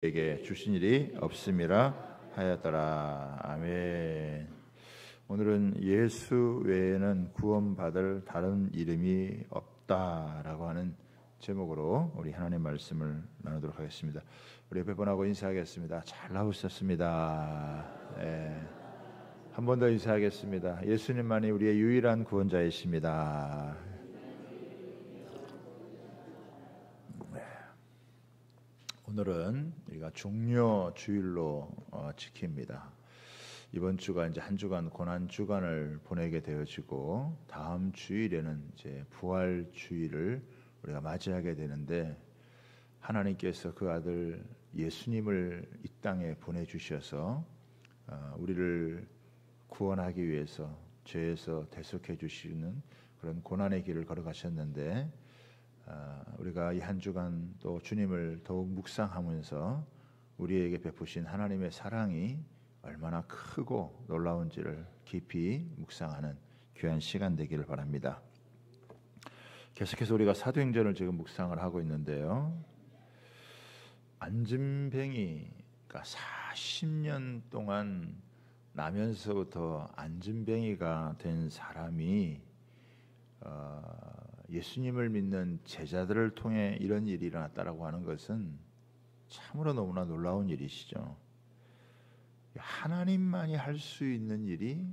에게 주신 일이 없음이라 하였더라. 아멘. 오늘은 예수 외에는 구원받을 다른 이름이 없다라고 하는 제목으로 우리 하나님 말씀을 나누도록 하겠습니다. 우리 옆에 분하고 인사하겠습니다. 잘 나오셨습니다. 네. 한 번 더 인사하겠습니다. 예수님만이 우리의 유일한 구원자이십니다. 오늘은 우리가 종려 주일로 지킵니다. 이번 주가 이제 한 주간 고난 주간을 보내게 되어지고 다음 주일에는 이제 부활 주일을 우리가 맞이하게 되는데, 하나님께서 그 아들 예수님을 이 땅에 보내주셔서 우리를 구원하기 위해서 죄에서 대속해 주시는 그런 고난의 길을 걸어가셨는데, 우리가 이 한 주간 또 주님을 더욱 묵상하면서 우리에게 베푸신 하나님의 사랑이 얼마나 크고 놀라운지를 깊이 묵상하는 귀한 시간 되기를 바랍니다. 계속해서 우리가 사도행전을 지금 묵상을 하고 있는데요, 안진뱅이가 40년 동안 나면서부터 안진뱅이가 된 사람이 예수님을 믿는 제자들을 통해 이런 일이 일어났다라고 하는 것은 참으로 너무나 놀라운 일이시죠. 하나님만이 할 수 있는 일이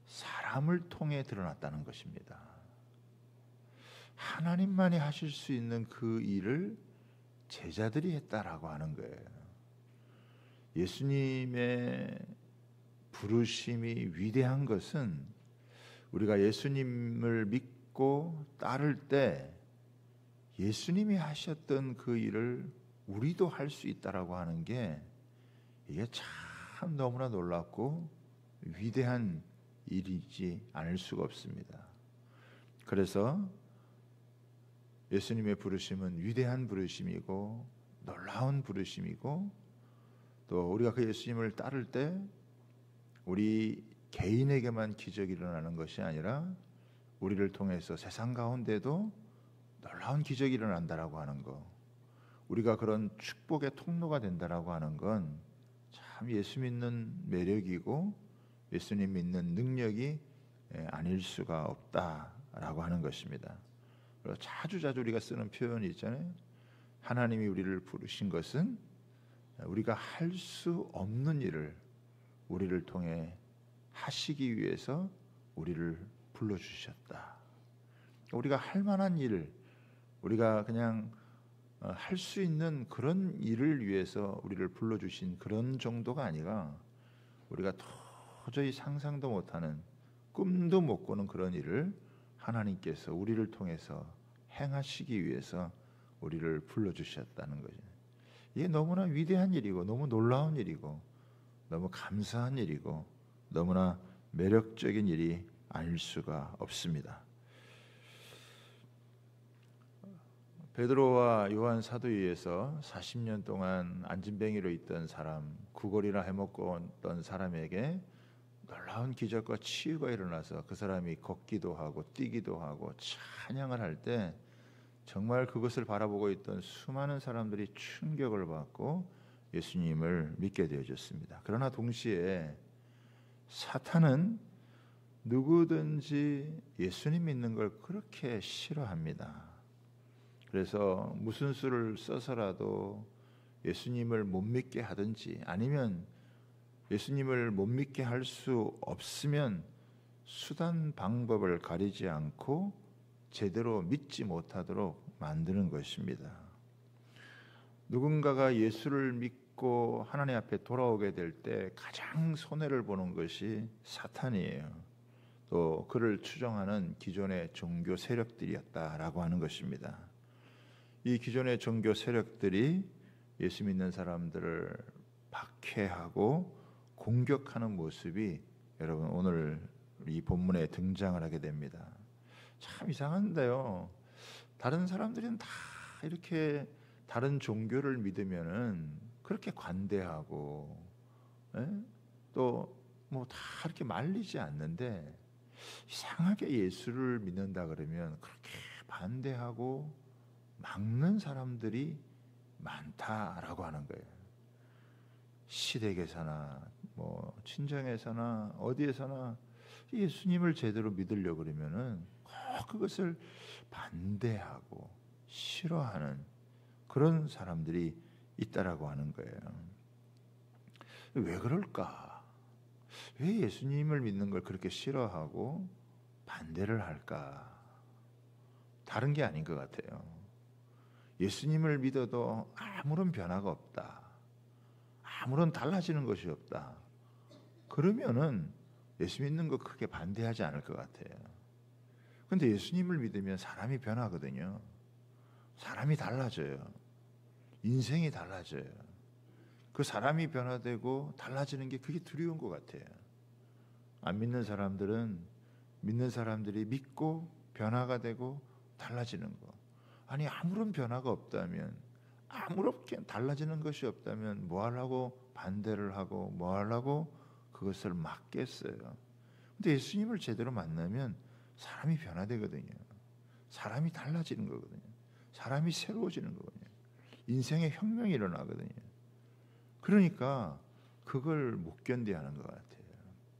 사람을 통해 드러났다는 것입니다. 하나님만이 하실 수 있는 그 일을 제자들이 했다라고 하는 거예요. 예수님의 부르심이 위대한 것은 우리가 예수님을 믿고 따를 때 예수님이 하셨던 그 일을 우리도 할 수 있다라고 하는 게, 이게 참 너무나 놀랍고 위대한 일이지 않을 수가 없습니다. 그래서 예수님의 부르심은 위대한 부르심이고 놀라운 부르심이고, 또 우리가 그 예수님을 따를 때 우리 개인에게만 기적이 일어나는 것이 아니라 우리를 통해서 세상 가운데도 놀라운 기적이 일어난다라고 하는 거, 우리가 그런 축복의 통로가 된다라고 하는 건 참 예수 믿는 매력이고 예수님 믿는 능력이 아닐 수가 없다라고 하는 것입니다. 그리고 자주 우리가 쓰는 표현이 있잖아요. 하나님이 우리를 부르신 것은 우리가 할 수 없는 일을 우리를 통해 하시기 위해서 우리를 불러주셨다. 우리가 할 만한 일, 우리가 그냥 할 수 있는 그런 일을 위해서 우리를 불러주신 그런 정도가 아니라, 우리가 도저히 상상도 못하는, 꿈도 못 꾸는 그런 일을 하나님께서 우리를 통해서 행하시기 위해서 우리를 불러주셨다는 거죠. 이게 너무나 위대한 일이고 너무 놀라운 일이고 너무 감사한 일이고 너무나 매력적인 일이 아닐 수가 없습니다. 베드로와 요한 사도위에서 40년 동안 안진뱅이로 있던 사람, 구걸이나 해먹고 있던 사람에게 놀라운 기적과 치유가 일어나서 그 사람이 걷기도 하고 뛰기도 하고 찬양을 할 때, 정말 그것을 바라보고 있던 수많은 사람들이 충격을 받고 예수님을 믿게 되어졌습니다. 그러나 동시에 사탄은 누구든지 예수님 믿는 걸 그렇게 싫어합니다. 그래서 무슨 수를 써서라도 예수님을 못 믿게 하든지, 아니면 예수님을 못 믿게 할 수 없으면 수단 방법을 가리지 않고 제대로 믿지 못하도록 만드는 것입니다. 누군가가 예수를 믿고 하나님 앞에 돌아오게 될 때 가장 손해를 보는 것이 사탄이에요. 또 그를 추종하는 기존의 종교 세력들이었다라고 하는 것입니다. 이 기존의 종교 세력들이 예수 믿는 사람들을 박해하고 공격하는 모습이 여러분 오늘 이 본문에 등장을 하게 됩니다. 참 이상한데요, 다른 사람들은 다 이렇게 다른 종교를 믿으면은 그렇게 관대하고 또 뭐 다 이렇게 말리지 않는데, 이상하게 예수를 믿는다 그러면 그렇게 반대하고 막는 사람들이 많다라고 하는 거예요. 시댁에서나 뭐 친정에서나 어디에서나 예수님을 제대로 믿으려고 그러면은 꼭 그것을 반대하고 싫어하는 그런 사람들이 있다라고 하는 거예요. 왜 그럴까? 왜 예수님을 믿는 걸 그렇게 싫어하고 반대를 할까? 다른 게 아닌 것 같아요. 예수님을 믿어도 아무런 변화가 없다. 아무런 달라지는 것이 없다. 그러면은 예수 믿는 거 크게 반대하지 않을 것 같아요. 근데 예수님을 믿으면 사람이 변하거든요. 사람이 달라져요. 인생이 달라져요. 그 사람이 변화되고 달라지는 게 그게 두려운 것 같아요. 안 믿는 사람들은 믿는 사람들이 믿고 변화가 되고 달라지는 거. 아니 아무런 변화가 없다면, 아무렇게 달라지는 것이 없다면 뭐 하려고 반대를 하고 뭐 하려고 그것을 막겠어요. 근데 예수님을 제대로 만나면 사람이 변화되거든요. 사람이 달라지는 거거든요. 사람이 새로워지는 거거든요. 인생의 혁명이 일어나거든요. 그러니까 그걸 못 견디하는 것 같아요.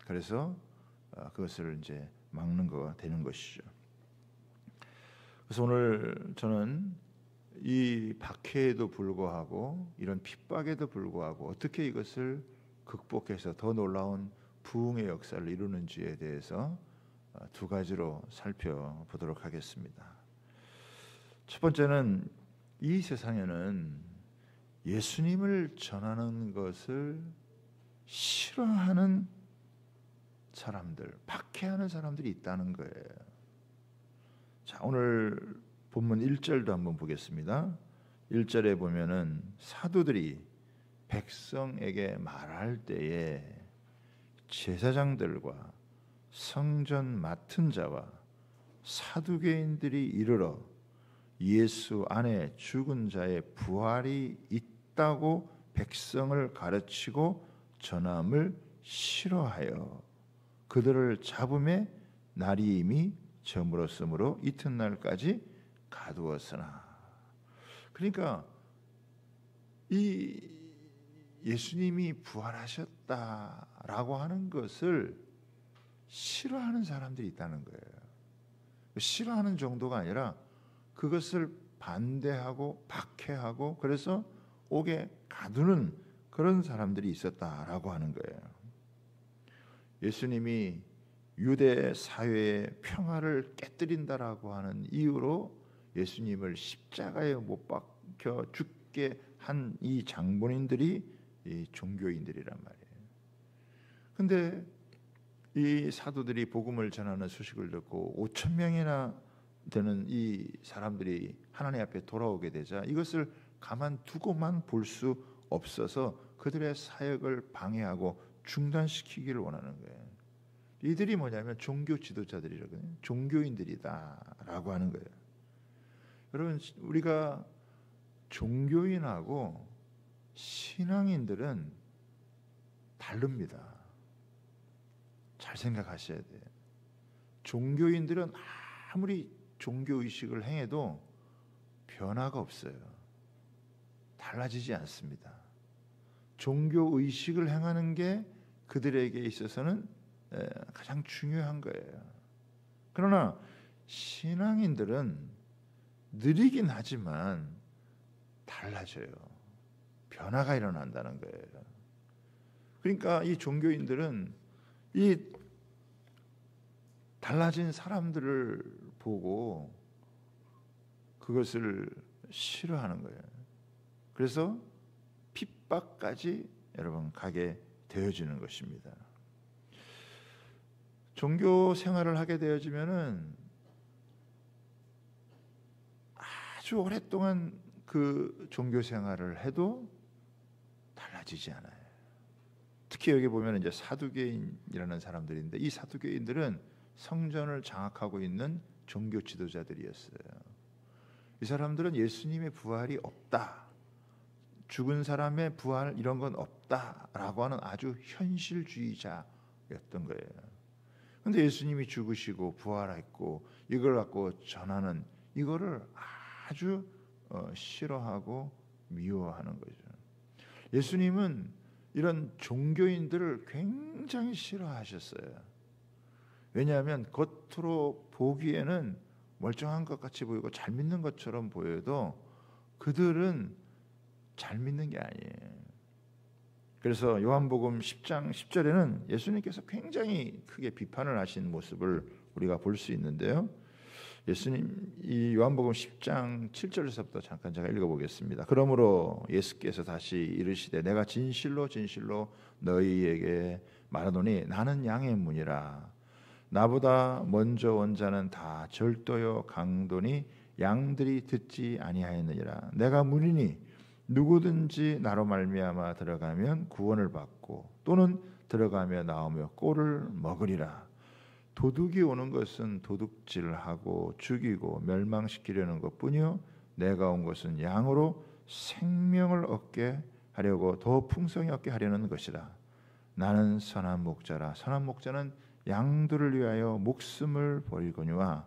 그래서 그것을 이제 막는 거가 되는 것이죠. 그래서 오늘 저는 이 박해에도 불구하고 이런 핍박에도 불구하고 어떻게 이것을 극복해서 더 놀라운 부흥의 역사를 이루는지에 대해서 두 가지로 살펴보도록 하겠습니다. 첫 번째는 이 세상에는 예수님을 전하는 것을 싫어하는 사람들, 박해하는 사람들이 있다는 거예요. 자, 오늘 본문 1절도 한번 보겠습니다. 1절에 보면은 사도들이 백성에게 말할 때에 제사장들과 성전 맡은 자와 사두개인들이 이르러 예수 안에 죽은 자의 부활이 있다고 백성을 가르치고 전함을 싫어하여 그들을 잡음에 날이 이미 저물었으므로 이튿날까지 가두었으나. 그러니까 이 예수님이 부활하셨다라고 하는 것을 싫어하는 사람들이 있다는 거예요. 싫어하는 정도가 아니라 그것을 반대하고 박해하고 그래서 옥에 가두는 그런 사람들이 있었다라고 하는 거예요. 예수님이 유대 사회의 평화를 깨뜨린다라고 하는 이유로 예수님을 십자가에 못 박혀 죽게 한 이 장본인들이 이 종교인들이란 말이에요. 근데 이 사도들이 복음을 전하는 소식을 듣고 5천 명이나 되는 이 사람들이 하나님 앞에 돌아오게 되자 이것을 가만두고만 볼 수 없어서 그들의 사역을 방해하고 중단시키기를 원하는 거예요. 이들이 뭐냐면 종교 지도자들이거든요. 종교인들이다라고 하는 거예요. 여러분, 우리가 종교인하고 신앙인들은 다릅니다. 잘 생각하셔야 돼요. 종교인들은 아무리 종교의식을 행해도 변화가 없어요. 달라지지 않습니다. 종교의식을 행하는 게 그들에게 있어서는 가장 중요한 거예요. 그러나 신앙인들은 느리긴 하지만 달라져요. 변화가 일어난다는 거예요. 그러니까 이 종교인들은 이 달라진 사람들을 보고 그것을 싫어하는 거예요. 그래서 핍박까지 여러분 가게 되어지는 것입니다. 종교 생활을 하게 되어지면은 아주 오랫동안 그 종교 생활을 해도 달라지지 않아요. 특히 여기 보면 이제 사두개인이라는 사람들인데 이 사두개인들은 성전을 장악하고 있는 종교 지도자들이었어요. 이 사람들은 예수님의 부활이 없다, 죽은 사람의 부활 이런 건 없다라고 하는 아주 현실주의자였던 거예요. 그런데 예수님이 죽으시고 부활했고 이걸 갖고 전하는 이거를 아주 싫어하고 미워하는 거죠. 예수님은 이런 종교인들을 굉장히 싫어하셨어요. 왜냐하면 겉으로 보기에는 멀쩡한 것 같이 보이고 잘 믿는 것처럼 보여도 그들은 잘 믿는 게 아니에요. 그래서 요한복음 10장 10절에는 예수님께서 굉장히 크게 비판을 하신 모습을 우리가 볼 수 있는데요. 예수님 이 요한복음 10장 7절에서부터 잠깐 제가 읽어보겠습니다. 그러므로 예수께서 다시 이르시되 내가 진실로 진실로 너희에게 말하노니 나는 양의 문이라. 나보다 먼저 온 자는 다 절도요 강도니 양들이 듣지 아니하였느니라. 내가 문이니 누구든지 나로 말미암아 들어가면 구원을 받고 또는 들어가며 나오며 꼴을 먹으리라. 도둑이 오는 것은 도둑질하고 죽이고 멸망시키려는 것뿐이요 내가 온 것은 양으로 생명을 얻게 하려고 더 풍성히 얻게 하려는 것이라. 나는 선한 목자라. 선한 목자는 양들을 위하여 목숨을 버리거니와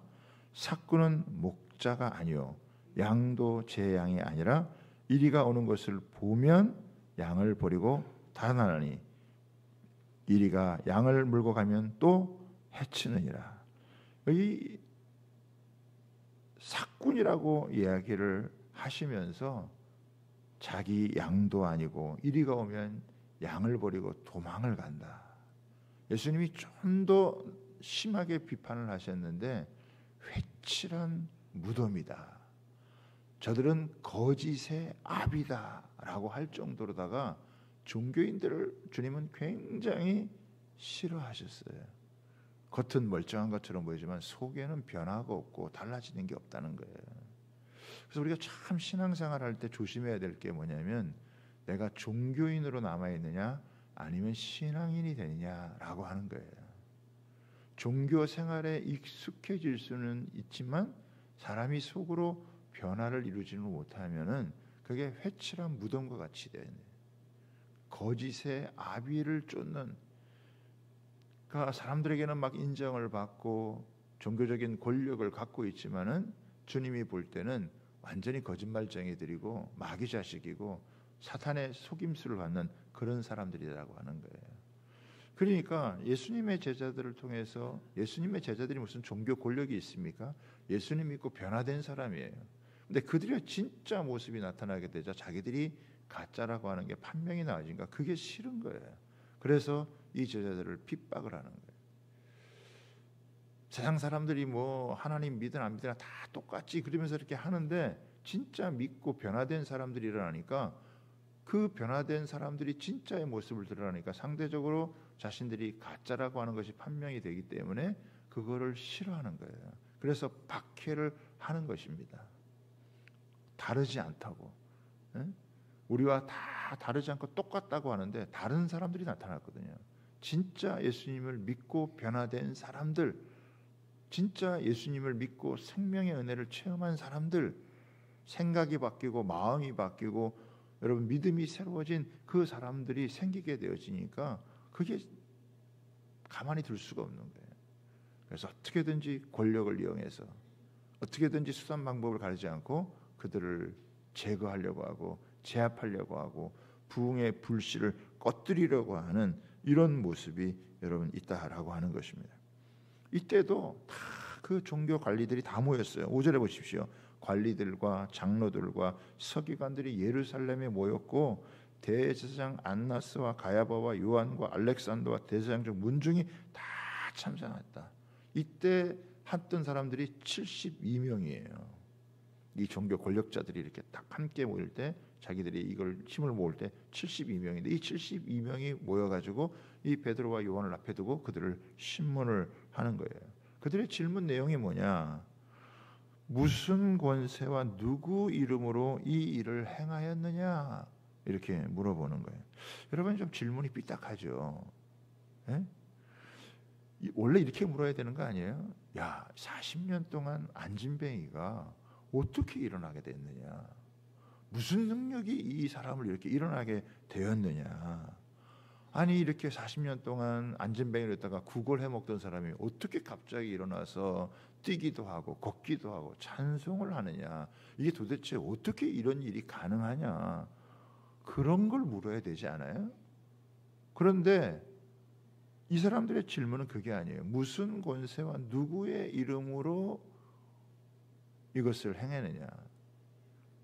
삭구는 목자가 아니요 양도 제 양이 아니라 이리가 오는 것을 보면 양을 버리고 달아나니 이리가 양을 물고 가면 또 해치느니라. 이 삭군이라고 이야기를 하시면서 자기 양도 아니고 이리가 오면 양을 버리고 도망을 간다. 예수님이 좀 더 심하게 비판을 하셨는데 회칠한 무덤이다. 저들은 거짓의 압이다라고 할 정도로다가 종교인들을 주님은 굉장히 싫어하셨어요. 겉은 멀쩡한 것처럼 보이지만 속에는 변화가 없고 달라지는 게 없다는 거예요. 그래서 우리가 참 신앙생활 할 때 조심해야 될 게 뭐냐면 내가 종교인으로 남아있느냐 아니면 신앙인이 되느냐라고 하는 거예요. 종교 생활에 익숙해질 수는 있지만 사람이 속으로 변화를 이루지는 못하면은 그게 회칠한 무덤과 같이 되는 거짓의 아비를 쫓는, 그러니까 사람들에게는 막 인정을 받고 종교적인 권력을 갖고 있지만은 주님이 볼 때는 완전히 거짓말쟁이들이고 마귀 자식이고 사탄의 속임수를 받는 그런 사람들이라고 하는 거예요. 그러니까 예수님의 제자들을 통해서, 예수님의 제자들이 무슨 종교 권력이 있습니까? 예수님 믿고 변화된 사람이에요. 근데 그들의 진짜 모습이 나타나게 되자 자기들이 가짜라고 하는 게 판명이 나와지니까 그게 싫은 거예요. 그래서 이 제자들을 핍박을 하는 거예요. 세상 사람들이 뭐 하나님 믿든 안 믿든 다 똑같지 그러면서 이렇게 하는데 진짜 믿고 변화된 사람들이 일어나니까 그 변화된 사람들이 진짜의 모습을 드러나니까 상대적으로 자신들이 가짜라고 하는 것이 판명이 되기 때문에 그거를 싫어하는 거예요. 그래서 박해를 하는 것입니다. 다르지 않다고, 우리와 다 다르지 않고 똑같다고 하는데 다른 사람들이 나타났거든요. 진짜 예수님을 믿고 변화된 사람들, 진짜 예수님을 믿고 생명의 은혜를 체험한 사람들, 생각이 바뀌고 마음이 바뀌고 여러분 믿음이 새로워진 그 사람들이 생기게 되어지니까 그게 가만히 둘 수가 없는 거예요. 그래서 어떻게든지 권력을 이용해서 어떻게든지 수단 방법을 가리지 않고 그들을 제거하려고 하고 제압하려고 하고 부흥의 불씨를 꺼뜨리려고 하는 이런 모습이 여러분 있다라고 하는 것입니다. 이때도 다 그 종교 관리들이 다 모였어요. 5절에 보십시오. 관리들과 장로들과 서기관들이 예루살렘에 모였고 대제사장 안나스와 가야바와 요한과 알렉산더와 대제사장 문중이 다 참석했다. 이때 했던 사람들이 72명이에요. 이 종교 권력자들이 이렇게 딱 함께 모일 때 자기들이 이걸 힘을 모을 때 72명인데 이 72명이 모여가지고 이 베드로와 요한을 앞에 두고 그들을 신문을 하는 거예요. 그들의 질문 내용이 뭐냐? 무슨 권세와 누구 이름으로 이 일을 행하였느냐? 이렇게 물어보는 거예요. 여러분 좀 질문이 삐딱하죠. 예? 원래 이렇게 물어야 되는 거 아니에요? 야, 40년 동안 안진뱅이가 어떻게 일어나게 됐느냐? 무슨 능력이 이 사람을 이렇게 일어나게 되었느냐? 아니 이렇게 40년 동안 안진뱅이로 있다가 구걸해 먹던 사람이 어떻게 갑자기 일어나서 뛰기도 하고 걷기도 하고 찬송을 하느냐? 이게 도대체 어떻게 이런 일이 가능하냐? 그런 걸 물어야 되지 않아요? 그런데 이 사람들의 질문은 그게 아니에요. 무슨 권세와 누구의 이름으로 이것을 행했느냐.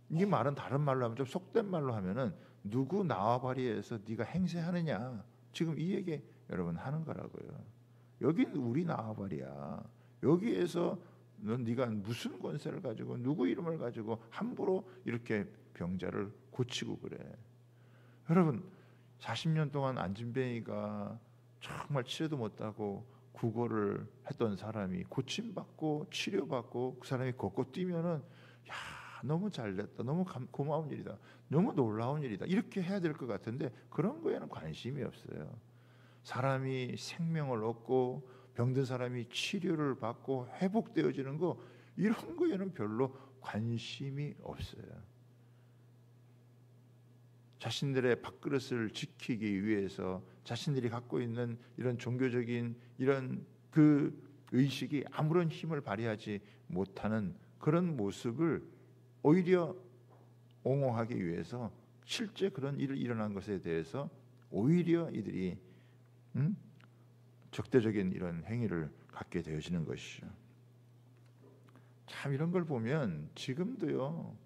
이 말은 다른 말로 하면 좀 속된 말로 하면은 누구 나와바리에서 네가 행세하느냐. 지금 이 얘기 여러분 하는 거라고요. 여긴 우리 나와바리야. 여기에서 넌 네가 무슨 권세를 가지고 누구 이름을 가지고 함부로 이렇게 병자를 고치고 그래. 여러분 40년 동안 안진뱅이가 정말 치료도 못하고 구걸을 했던 사람이 고침받고 치료받고 그 사람이 걷고 뛰면은 야 너무 잘됐다, 너무 고마운 일이다, 너무 놀라운 일이다 이렇게 해야 될 것 같은데 그런 거에는 관심이 없어요. 사람이 생명을 얻고 병든 사람이 치료를 받고 회복되어지는 거 이런 거에는 별로 관심이 없어요. 자신들의 밥그릇을 지키기 위해서 자신들이 갖고 있는 이런 종교적인 이런 그 의식이 아무런 힘을 발휘하지 못하는 그런 모습을 오히려 옹호하기 위해서 실제 그런 일이 일어난 것에 대해서 오히려 이들이 적대적인 이런 행위를 갖게 되어지는 것이죠. 참 이런 걸 보면 지금도요,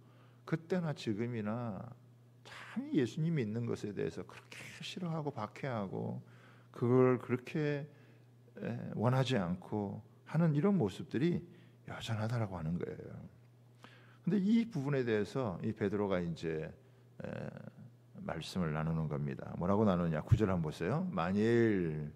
그때나 지금이나 참 예수님 믿는 것에 대해서 그렇게 싫어하고 박해하고 그걸 그렇게 원하지 않고 하는 이런 모습들이 여전하다라고 하는 거예요. 근데 이 부분에 대해서 이 베드로가 이제 말씀을 나누는 겁니다. 뭐라고 나누냐? 9절 한번 보세요. 만일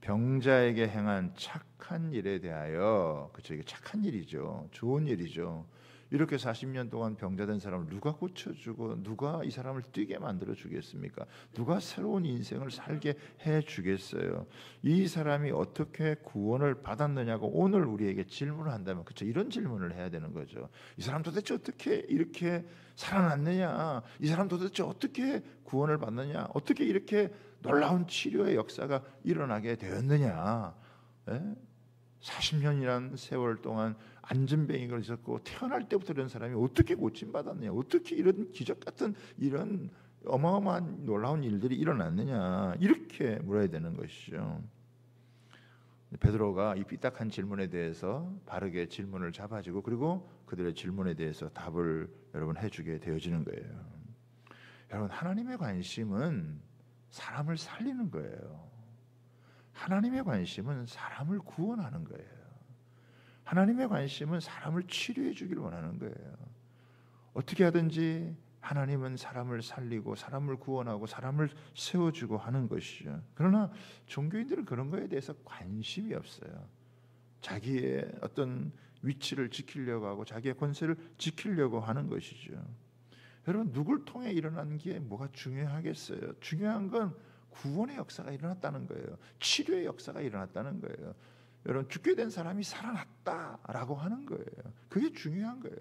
병자에게 행한 착한 일에 대하여, 그렇죠, 이게 착한 일이죠, 좋은 일이죠. 이렇게 40년 동안 병자된 사람을 누가 고쳐주고 누가 이 사람을 뛰게 만들어 주겠습니까? 누가 새로운 인생을 살게 해 주겠어요? 이 사람이 어떻게 구원을 받았느냐고 오늘 우리에게 질문을 한다면, 그렇죠, 이런 질문을 해야 되는 거죠. 이 사람 도대체 어떻게 이렇게 살아났느냐? 이 사람 도대체 어떻게 구원을 받느냐? 어떻게 이렇게 놀라운 치료의 역사가 일어나게 되었느냐? 40년이란 세월 동안 안전뱅이가 있었고 태어날 때부터 이런 사람이 어떻게 고침받았느냐, 어떻게 이런 기적 같은 이런 어마어마한 놀라운 일들이 일어났느냐, 이렇게 물어야 되는 것이죠. 베드로가 이 삐딱한 질문에 대해서 바르게 질문을 잡아주고 그리고 그들의 질문에 대해서 답을 여러분 해주게 되어지는 거예요. 여러분 하나님의 관심은 사람을 살리는 거예요. 하나님의 관심은 사람을 구원하는 거예요. 하나님의 관심은 사람을 치료해 주기를 원하는 거예요. 어떻게 하든지 하나님은 사람을 살리고 사람을 구원하고 사람을 세워주고 하는 것이죠. 그러나 종교인들은 그런 거에 대해서 관심이 없어요. 자기의 어떤 위치를 지키려고 하고 자기의 권세를 지키려고 하는 것이죠. 여러분 누굴 통해 일어난 게 뭐가 중요하겠어요? 중요한 건 구원의 역사가 일어났다는 거예요. 치료의 역사가 일어났다는 거예요. 여러분 죽게 된 사람이 살아났다라고 하는 거예요. 그게 중요한 거예요.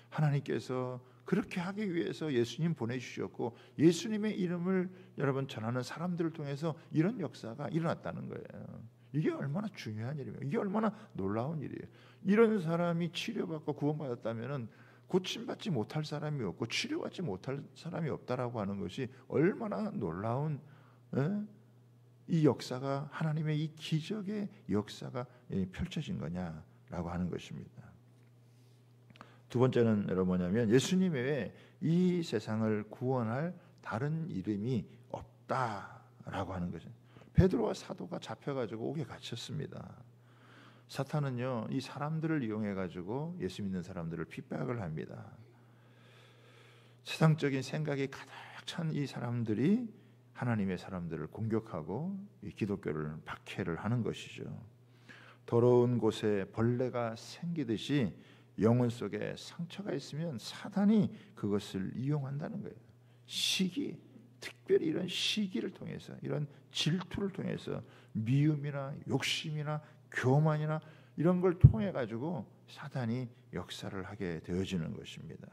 하나님께서 그렇게 하기 위해서 예수님 보내주셨고 예수님의 이름을 여러분 전하는 사람들을 통해서 이런 역사가 일어났다는 거예요. 이게 얼마나 중요한 일이에요. 이게 얼마나 놀라운 일이에요. 이런 사람이 치료받고 구원받았다면 고침받지 못할 사람이 없고 치료받지 못할 사람이 없다라고 하는 것이 얼마나 놀라운 이 역사가 하나님의 이 기적의 역사가 펼쳐진 거냐라고 하는 것입니다. 두 번째는 여러분 뭐냐면 예수님 외에 이 세상을 구원할 다른 이름이 없다라고 하는 거죠. 베드로와 사도가 잡혀가지고 옥에 갇혔습니다. 사탄은요 이 사람들을 이용해가지고 예수 믿는 사람들을 핍박을 합니다. 세상적인 생각이 가득 찬 이 사람들이 하나님의 사람들을 공격하고 이 기독교를 박해를 하는 것이죠. 더러운 곳에 벌레가 생기듯이 영혼 속에 상처가 있으면 사단이 그것을 이용한다는 거예요. 시기, 특별히 이런 시기를 통해서 이런 질투를 통해서 미움이나 욕심이나 교만이나 이런 걸 통해 가지고 사단이 역사를 하게 되어지는 것입니다.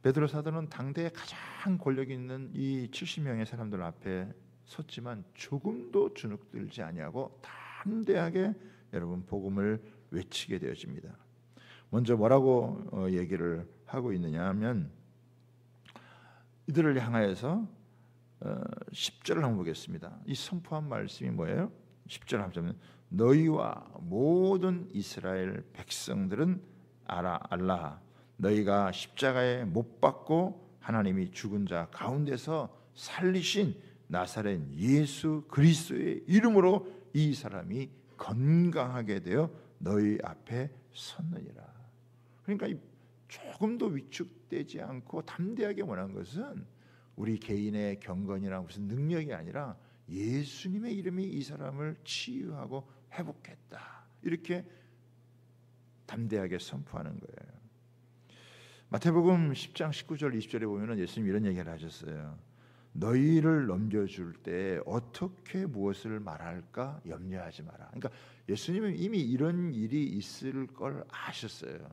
베드로 사도는 당대에 가장 권력 있는 이 70명의 사람들 앞에 섰지만 조금도 주눅들지 아니하고 담대하게 여러분 복음을 외치게 되어집니다. 먼저 뭐라고 얘기를 하고 있느냐 하면 이들을 향하여서 10절을 한번 보겠습니다. 이 선포한 말씀이 뭐예요? 10절 한번 너희와 모든 이스라엘 백성들은 알라 너희가 십자가에 못 박고 하나님이 죽은 자 가운데서 살리신 나사렛 예수 그리스도의 이름으로 이 사람이 건강하게 되어 너희 앞에 섰느니라. 그러니까 조금도 위축되지 않고 담대하게 원한 것은 우리 개인의 경건이나 무슨 능력이 아니라 예수님의 이름이 이 사람을 치유하고 회복했다. 이렇게 담대하게 선포하는 거예요. 마태복음 10장 19절 20절에 보면 예수님 이런 얘기를 하셨어요. 너희를 넘겨줄 때 어떻게 무엇을 말할까 염려하지 마라. 그러니까 예수님은 이미 이런 일이 있을 걸 아셨어요.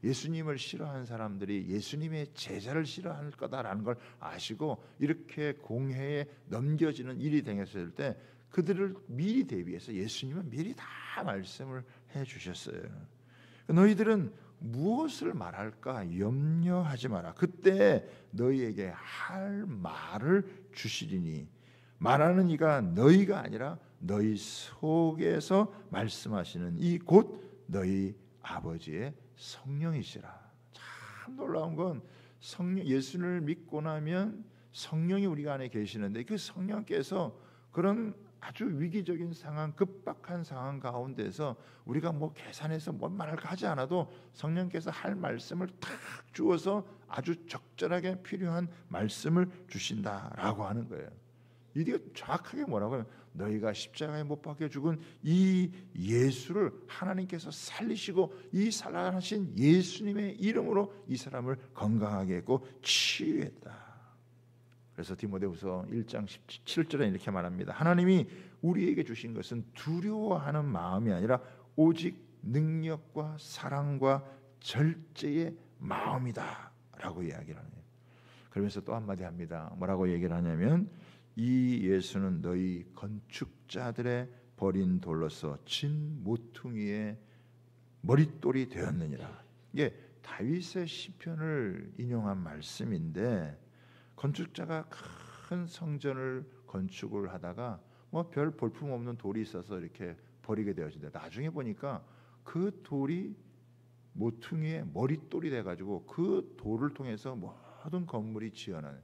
예수님을 싫어하는 사람들이 예수님의 제자를 싫어할 거다라는 걸 아시고 이렇게 공회에 넘겨지는 일이 생겼을 때 그들을 미리 대비해서 예수님은 미리 다 말씀을 해주셨어요. 너희들은 무엇을 말할까 염려하지 마라. 그때 너희에게 할 말을 주시리니 말하는 이가 너희가 아니라 너희 속에서 말씀하시는 이 곧 너희 아버지의 성령이시라. 참 놀라운 건 성령 예수를 믿고 나면 성령이 우리가 안에 계시는데 그 성령께서 그런 아주 위기적인 상황, 급박한 상황 가운데서 우리가 뭐 계산해서 뭔 말할까 하지 않아도 성령께서 할 말씀을 탁 주어서 아주 적절하게 필요한 말씀을 주신다라고 하는 거예요. 이게 정확하게 뭐라고 하면 너희가 십자가에 못 박혀 죽은 이 예수를 하나님께서 살리시고 이 살아나신 예수님의 이름으로 이 사람을 건강하게 했고 치유했다. 그래서 디모데후서 1장 17절에 이렇게 말합니다. 하나님이 우리에게 주신 것은 두려워하는 마음이 아니라 오직 능력과 사랑과 절제의 마음이다 라고 이야기를 하네요. 그러면서 또 한마디 합니다. 뭐라고 얘기를 하냐면 이 예수는 너희 건축자들의 버린 돌로서 진 모퉁이의 머릿돌이 되었느니라. 이게 다윗의 시편을 인용한 말씀인데 건축자가 큰 성전을 건축을 하다가 뭐 별 볼품 없는 돌이 있어서 이렇게 버리게 되어진다. 나중에 보니까 그 돌이 모퉁이의 머릿돌이 돼가지고 그 돌을 통해서 모든 건물이 지어나는.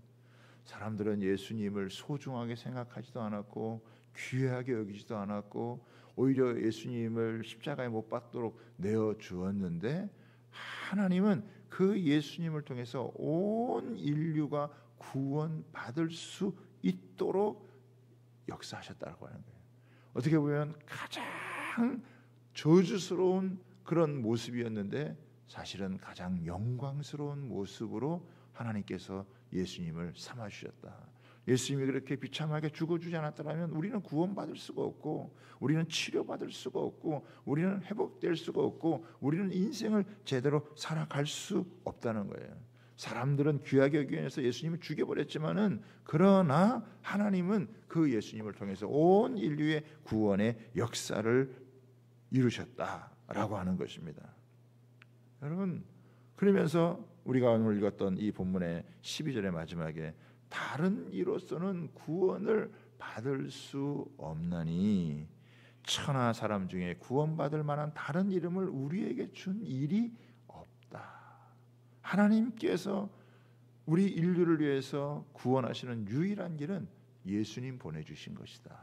사람들은 예수님을 소중하게 생각하지도 않았고 귀하게 여기지도 않았고 오히려 예수님을 십자가에 못 박도록 내어 주었는데 하나님은 그 예수님을 통해서 온 인류가 구원받을 수 있도록 역사하셨다고 하는 거예요. 어떻게 보면 가장 저주스러운 그런 모습이었는데 사실은 가장 영광스러운 모습으로 하나님께서 예수님을 삼아주셨다. 예수님이 그렇게 비참하게 죽어주지 않았더라면 우리는 구원받을 수가 없고 우리는 치료받을 수가 없고 우리는 회복될 수가 없고 우리는 인생을 제대로 살아갈 수 없다는 거예요. 사람들은 귀하게 여기기 위해서 예수님을 죽여버렸지만은 그러나 하나님은 그 예수님을 통해서 온 인류의 구원의 역사를 이루셨다라고 하는 것입니다. 여러분 그러면서 우리가 오늘 읽었던 이 본문의 12절의 마지막에 다른 이로서는 구원을 받을 수 없나니 천하 사람 중에 구원받을 만한 다른 이름을 우리에게 준 일이 없다. 하나님께서 우리 인류를 위해서 구원하시는 유일한 길은 예수님 보내주신 것이다.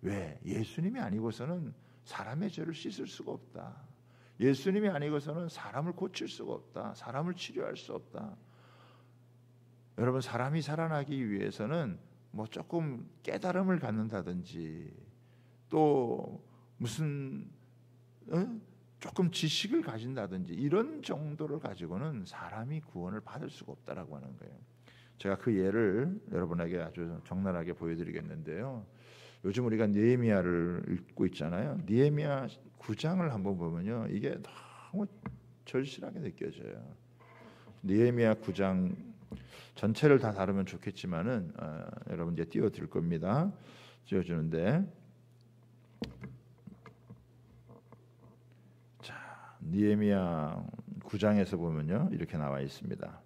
왜? 예수님이 아니고서는 사람의 죄를 씻을 수가 없다. 예수님이 아니고서는 사람을 고칠 수가 없다. 사람을 치료할 수 없다. 여러분 사람이 살아나기 위해서는 뭐 조금 깨달음을 갖는다든지 또 무슨 조금 지식을 가진다든지 이런 정도를 가지고는 사람이 구원을 받을 수가 없다라고 하는 거예요. 제가 그 예를 여러분에게 아주 적나라하게 보여드리겠는데요. 요즘 우리가 느헤미야를 읽고 있잖아요. 느헤미야 9장을 한번 보면요, 이게 너무 절실하게 느껴져요. 느헤미야 9장 전체를 다 다루면 좋겠지만은 여러분 이제 띄워드릴 겁니다. 띄워주는데, 자 느헤미야 9장에서 보면요 이렇게 나와 있습니다.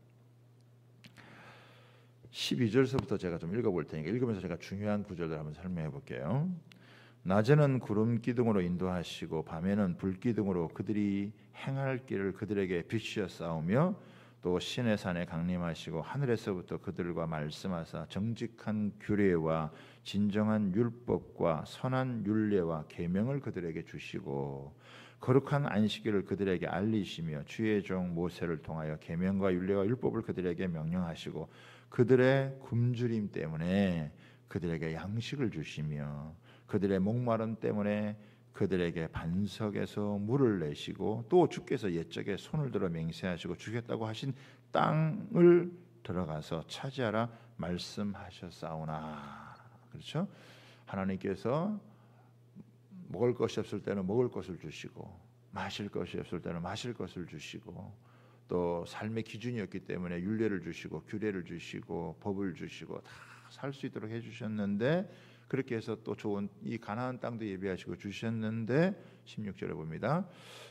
12절서부터 제가 좀 읽어볼 테니까 읽으면서 제가 중요한 구절들 한번 설명해 볼게요. 낮에는 구름 기둥으로 인도하시고 밤에는 불 기둥으로 그들이 행할 길을 그들에게 비추어 싸우며 또 시내 산에 강림하시고 하늘에서부터 그들과 말씀하사 정직한 규례와 진정한 율법과 선한 율례와 계명을 그들에게 주시고 거룩한 안식일을 그들에게 알리시며 주의 종 모세를 통하여 계명과 율례와 율법을 그들에게 명령하시고 그들의 굶주림 때문에 그들에게 양식을 주시며 그들의 목마름 때문에 그들에게 반석에서 물을 내시고 또 주께서 옛적에 손을 들어 맹세하시고 주겠다고 하신 땅을 들어가서 차지하라 말씀하셨사오나. 그렇죠? 하나님께서 먹을 것이 없을 때는 먹을 것을 주시고 마실 것이 없을 때는 마실 것을 주시고 또 삶의 기준이었기 때문에 율례를 주시고 규례를 주시고 법을 주시고 다 살 수 있도록 해주셨는데 그렇게 해서 또 좋은 이 가나안 땅도 예비하시고 주셨는데 16절에 봅니다.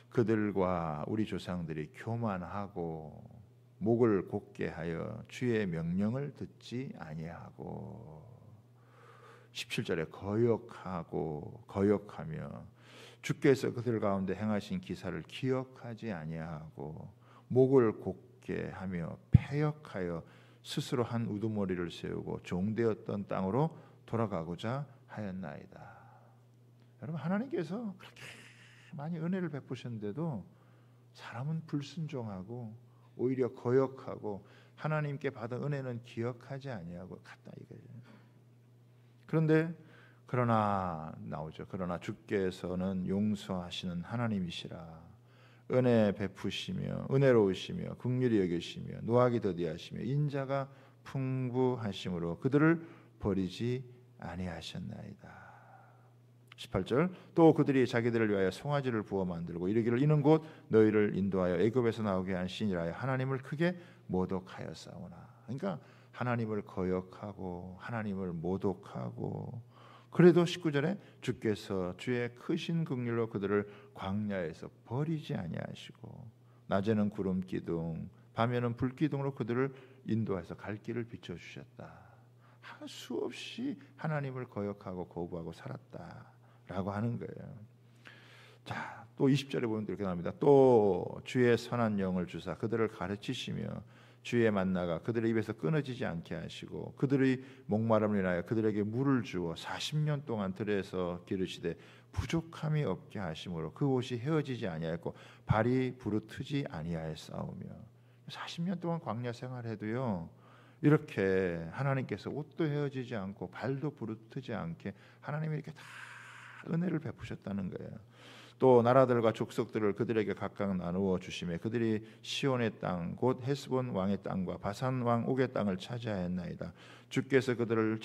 그들과 우리 조상들이 교만하고 목을 곧게 하여 주의 명령을 듣지 아니하고 17절에 거역하며 주께서 그들 가운데 행하신 기사를 기억하지 아니하고 목을 곧게 하며 패역하여 스스로 한 우두머리를 세우고 종되었던 땅으로 돌아가고자 하였나이다. 여러분 하나님께서 그렇게 많이 은혜를 베푸셨는데도 사람은 불순종하고 오히려 거역하고 하나님께 받은 은혜는 기억하지 아니하고 갔다 이거예요. 그러나 나오죠. 그러나 주께서는 용서하시는 하나님이시라. 은혜 베푸시며 은혜로우시며 긍휼히 여기시며 노하기 더디하시며 인자가 풍부하심으로 그들을 버리지 아니하셨나이다. 18절 또 그들이 자기들을 위하여 송아지를 부어 만들고 이르기를 이는 곧 너희를 인도하여 애굽에서 나오게 한 신이라 하나님을 크게 모독하였사오나. 그러니까 하나님을 거역하고 하나님을 모독하고 그래도 19절에 주께서 주의 크신 긍휼로 그들을 광야에서 버리지 아니하시고 낮에는 구름 기둥 밤에는 불 기둥으로 그들을 인도해서 갈 길을 비춰 주셨다. 수없이 하나님을 거역하고 거부하고 살았다라고 하는 거예요. 자, 또 20절에 보면 이렇게 나옵니다. 또 주의 선한 영을 주사 그들을 가르치시며 주의 만나가 그들의 입에서 끊어지지 않게 하시고 그들의 목마름을 인하여 그들에게 물을 주어 40년 동안 들에서 기르시되 부족함이 없게 하심으로 그 옷이 헤어지지 아니하였고 발이 부르트지 아니하였사오며 40년 동안 광야 생활해도요 이렇게 하나님께서 옷도 헤어지지 않고 발도 부르트지 않게 하나님이 이렇게 다 은혜를 베푸셨다는 거예요. 또 나라들과 족속들을 그들에게 각각 나누어 주시매 그들이 시온의 땅 곧 헤스본 왕의 땅과 바산 왕 옥의 땅을 차지하였나이다. 주께서 그들을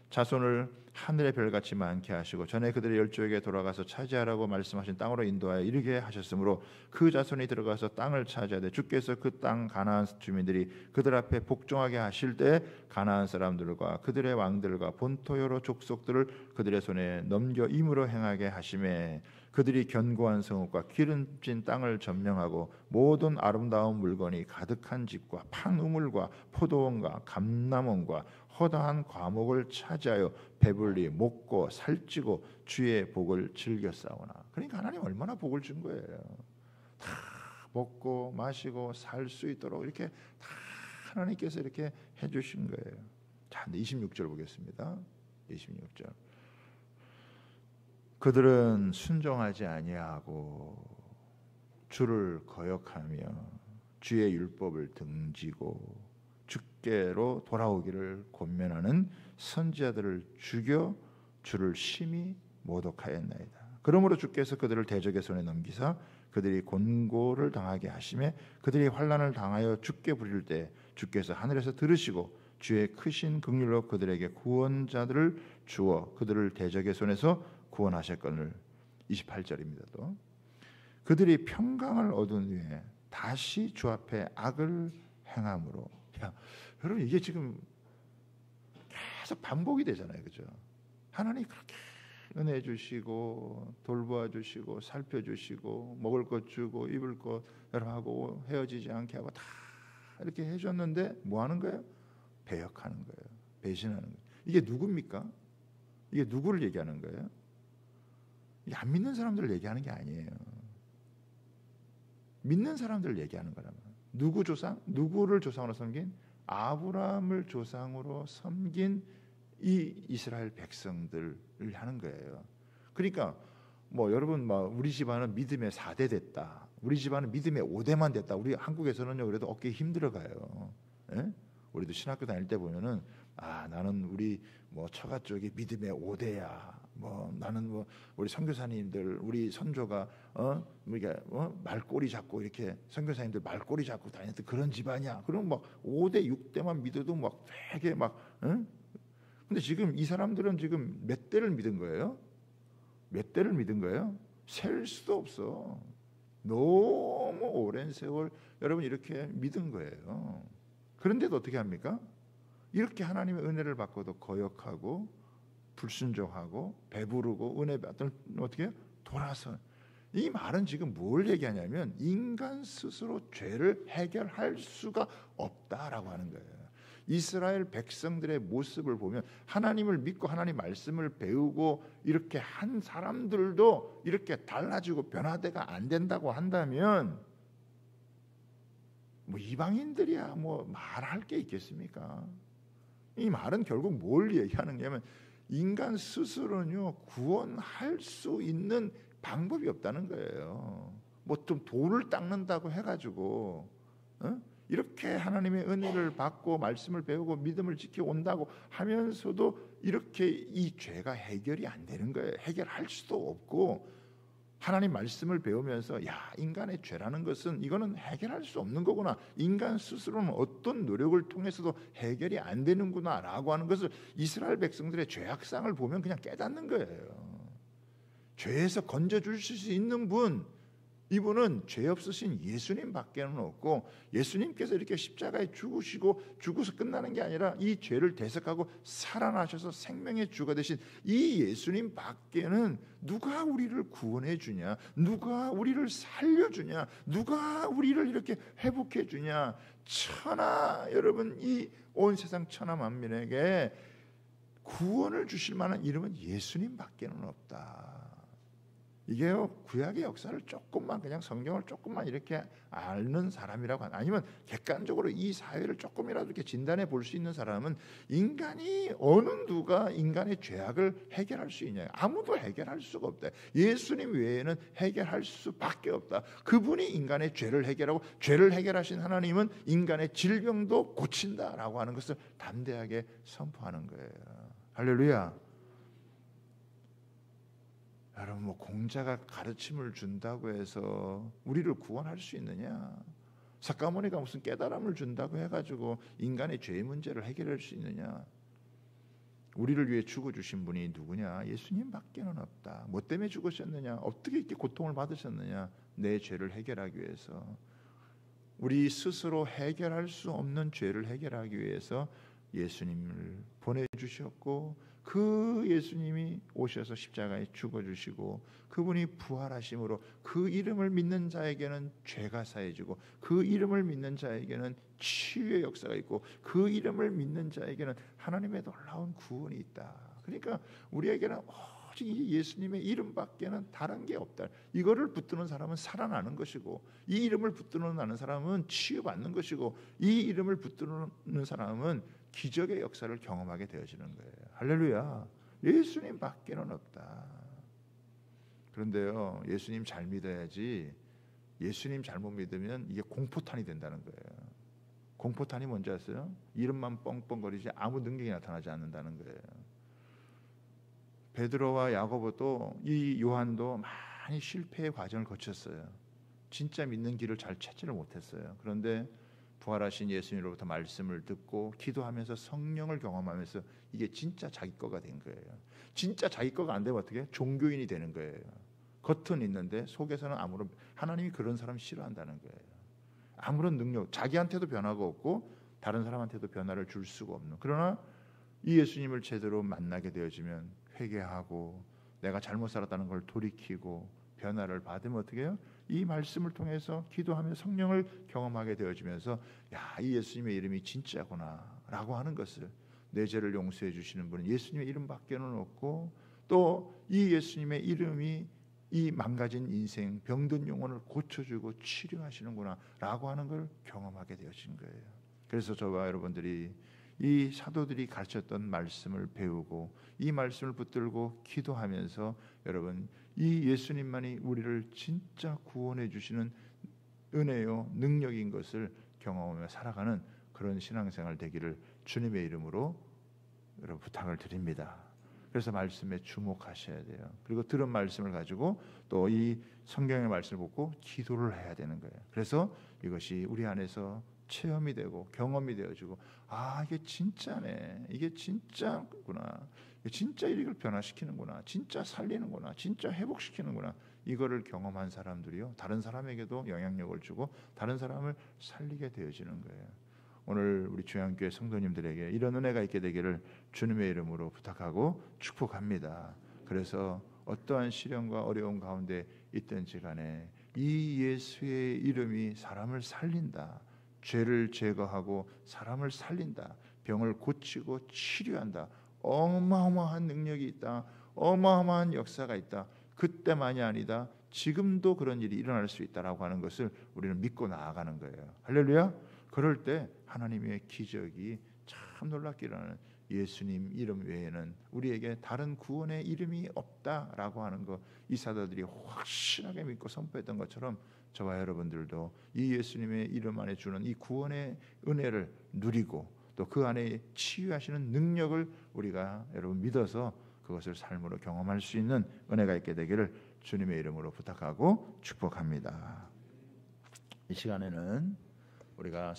자손을 하늘의 별같이 많게 하시고 전에 그들의 열조에게 돌아가서 차지하라고 말씀하신 땅으로 인도하여 이르게 하셨으므로 그 자손이 들어가서 땅을 차지하되 주께서 그 땅 가나안 주민들이 그들 앞에 복종하게 하실 때 가나안 사람들과 그들의 왕들과 본토 여러 족속들을 그들의 손에 넘겨 임으로 행하게 하심에 그들이 견고한 성읍과 기름진 땅을 점령하고 모든 아름다운 물건이 가득한 집과 판 우물과 포도원과 감람원과 허다한 과목을 차지하여 배불리 먹고 살찌고 주의 복을 즐겼사오나. 그러니까 하나님 얼마나 복을 준 거예요. 다 먹고 마시고 살 수 있도록 이렇게 다 하나님께서 이렇게 해주신 거예요. 자, 26절 보겠습니다. 26절. 그들은 순종하지 아니하고 주를 거역하며 주의 율법을 등지고 주께로 돌아오기를 권면하는 선지자들을 죽여 주를 심히 모독하였나이다. 그러므로 주께서 그들을 대적의 손에 넘기사 그들이 곤고를 당하게 하시매 그들이 환난을 당하여 죽게 부릴 때 주께서 하늘에서 들으시고 주의 크신 긍휼로 그들에게 구원자들을 주어 그들을 대적의 손에서 구원하셨거늘. 28절입니다. 또 그들이 평강을 얻은 후에 다시 주 앞에 악을 행함으로. 야, 여러분 이게 지금 계속 반복이 되잖아요, 그죠? 하나님 그렇게 은혜 주시고 돌보아 주시고 살펴 주시고 먹을 것 주고 입을 것 하고 헤어지지 않게 하고 다 이렇게 해줬는데 뭐 하는 거예요? 배역하는 거예요. 배신하는 거예요. 이게 누굽니까? 이게 누구를 얘기하는 거예요? 이게 안 믿는 사람들을 얘기하는 게 아니에요. 믿는 사람들을 얘기하는 거라면. 누구를 조상으로 섬긴? 아브라함을 조상으로 섬긴 이 이스라엘 백성들을 하는 거예요. 그러니까 뭐 여러분 우리 집안은 믿음의 4대 됐다. 우리 집안은 믿음의 5대만 됐다. 우리 한국에서는요 그래도 어깨 힘들어가요. 예? 우리도 신학교 다닐 때 보면은 나는 우리 처가 쪽이 믿음의 5대야. 나는 우리 선교사님들 우리 선조가 말꼬리 잡고 이렇게 선교사님들 말꼬리 잡고 다녔던 그런 집안이야. 그럼 5대 6대만 믿어도 되게 근데 지금 이 사람들은 지금 몇 대를 믿은 거예요? 몇 대를 믿은 거예요? 셀 수도 없어. 너무 오랜 세월 여러분 이렇게 믿은 거예요. 그런데도 어떻게 합니까? 이렇게 하나님의 은혜를 받고도 거역하고 불순종하고 배부르고 은혜 받던 어떻게 해요? 돌아서. 이 말은 지금 뭘 얘기하냐면 인간 스스로 죄를 해결할 수가 없다라고 하는 거예요. 이스라엘 백성들의 모습을 보면 하나님을 믿고 하나님 말씀을 배우고 이렇게 한 사람들도 이렇게 달라지고 변화돼가 안 된다고 한다면 이방인들이야 말할 게 있겠습니까? 이 말은 결국 뭘 얘기하는 거냐면 인간 스스로는요 구원할 수 있는 방법이 없다는 거예요. 좀 돌을 닦는다고 해가지고 이렇게 하나님의 은혜를 받고 말씀을 배우고 믿음을 지켜온다고 하면서도 이렇게 이 죄가 해결이 안 되는 거예요. 해결할 수도 없고 하나님 말씀을 배우면서 인간의 죄라는 것은 이거는 해결할 수 없는 거구나. 인간 스스로는 어떤 노력을 통해서도 해결이 안 되는구나 라고 하는 것을 이스라엘 백성들의 죄악상을 보면 그냥 깨닫는 거예요. 죄에서 건져주실 수 있는 분, 이분은 죄 없으신 예수님 밖에는 없고 예수님께서 이렇게 십자가에 죽어서 끝나는 게 아니라 이 죄를 대속하고 살아나셔서 생명의 주가 되신 이 예수님 밖에는 누가 우리를 구원해 주냐, 누가 우리를 살려주냐, 누가 우리를 이렇게 회복해 주냐. 여러분 이 온 세상 천하 만민에게 구원을 주실 만한 이름은 예수님 밖에는 없다. 이게요 구약의 역사를 조금만 그냥 성경을 조금만 이렇게 아는 사람이라고 아니면 객관적으로 이 사회를 조금이라도 이렇게 진단해 볼 수 있는 사람은 인간이 어느 누가 인간의 죄악을 해결할 수 있냐? 아무도 해결할 수가 없다. 예수님 외에는 해결할 수밖에 없다. 그분이 인간의 죄를 해결하고 죄를 해결하신 하나님은 인간의 질병도 고친다라고 하는 것을 담대하게 선포하는 거예요. 할렐루야. 여러분 공자가 가르침을 준다고 해서 우리를 구원할 수 있느냐? 석가모니가 무슨 깨달음을 준다고 해가지고 인간의 죄 문제를 해결할 수 있느냐? 우리를 위해 죽어주신 분이 누구냐? 예수님 밖에는 없다. 뭐 때문에 죽으셨느냐? 어떻게 이렇게 고통을 받으셨느냐? 내 죄를 해결하기 위해서. 우리 스스로 해결할 수 없는 죄를 해결하기 위해서 예수님을 보내주셨고 그 예수님이 오셔서 십자가에 죽어주시고 그분이 부활하심으로 그 이름을 믿는 자에게는 죄가 사해지고 그 이름을 믿는 자에게는 치유의 역사가 있고 그 이름을 믿는 자에게는 하나님의 놀라운 구원이 있다. 그러니까 우리에게는 오직 이 예수님의 이름밖에는 다른 게 없다. 이거를 붙드는 사람은 살아나는 것이고 이 이름을 붙드는 사람은 치유받는 것이고 이 이름을 붙드는 사람은 기적의 역사를 경험하게 되어지는 거예요. 할렐루야. 예수님 밖에는 없다. 그런데요, 예수님 잘 믿어야지 예수님 잘못 믿으면 이게 공포탄이 된다는 거예요. 공포탄이 뭔지 아세요? 이름만 뻥뻥거리지 아무 능력이 나타나지 않는다는 거예요. 베드로와 야고보도 이 요한도 많이 실패의 과정을 거쳤어요. 진짜 믿는 길을 잘 찾지를 못했어요. 그런데 부활하신 예수님으로부터 말씀을 듣고 기도하면서 성령을 경험하면서 이게 진짜 자기 거가 된 거예요. 진짜 자기 거가 안 되면 어떻게? 종교인이 되는 거예요. 겉은 있는데 속에서는 아무런, 하나님이 그런 사람 싫어한다는 거예요. 아무런 능력, 자기한테도 변화가 없고 다른 사람한테도 변화를 줄 수가 없는. 그러나 이 예수님을 제대로 만나게 되어지면 회개하고 내가 잘못 살았다는 걸 돌이키고 변화를 받으면 어떻게 해요? 이 말씀을 통해서 기도하며 성령을 경험하게 되어지면서 야, 이 예수님의 이름이 진짜구나. 라고 하는 것을, 내 죄를 용서해 주시는 분은 예수님의 이름밖에는 없고 또 이 예수님의 이름이 이 망가진 인생, 병든 영혼을 고쳐주고 치료하시는구나 라고 하는 걸 경험하게 되어진 거예요. 그래서 저와 여러분들이 이 사도들이 가르쳤던 말씀을 배우고 이 말씀을 붙들고 기도하면서 여러분, 이 예수님만이 우리를 진짜 구원해 주시는 은혜요 능력인 것을 경험하며 살아가는 그런 신앙생활 되기를 주님의 이름으로 여러분 부탁을 드립니다. 그래서 말씀에 주목하셔야 돼요. 그리고 들은 말씀을 가지고 또 이 성경의 말씀을 보고 기도를 해야 되는 거예요. 그래서 이것이 우리 안에서 체험이 되고 경험이 되어지고, 아, 이게 진짜네, 이게 진짜구나, 진짜 이걸 변화시키는구나, 진짜 살리는구나, 진짜 회복시키는구나, 이거를 경험한 사람들이요 다른 사람에게도 영향력을 주고 다른 사람을 살리게 되어지는 거예요. 오늘 우리 주양교회 성도님들에게 이런 은혜가 있게 되기를 주님의 이름으로 부탁하고 축복합니다. 그래서 어떠한 시련과 어려움 가운데 있든지 간에 이 예수의 이름이 사람을 살린다, 죄를 제거하고 사람을 살린다, 병을 고치고 치료한다, 어마어마한 능력이 있다, 어마어마한 역사가 있다, 그때만이 아니다, 지금도 그런 일이 일어날 수 있다라고 하는 것을 우리는 믿고 나아가는 거예요. 할렐루야. 그럴 때 하나님의 기적이 참 놀랍게 일어나는, 예수님 이름 외에는 우리에게 다른 구원의 이름이 없다라고 하는 것, 이 사도들이 확실하게 믿고 선포했던 것처럼 저와 여러분들도 이 예수님의 이름 안에 주는 이 구원의 은혜를 누리고 또 그 안에 치유하시는 능력을 우리가 여러분 믿어서 그것을 삶으로 경험할 수 있는 은혜가 있게 되기를 주님의 이름으로 부탁하고 축복합니다. 이 시간에는 우리가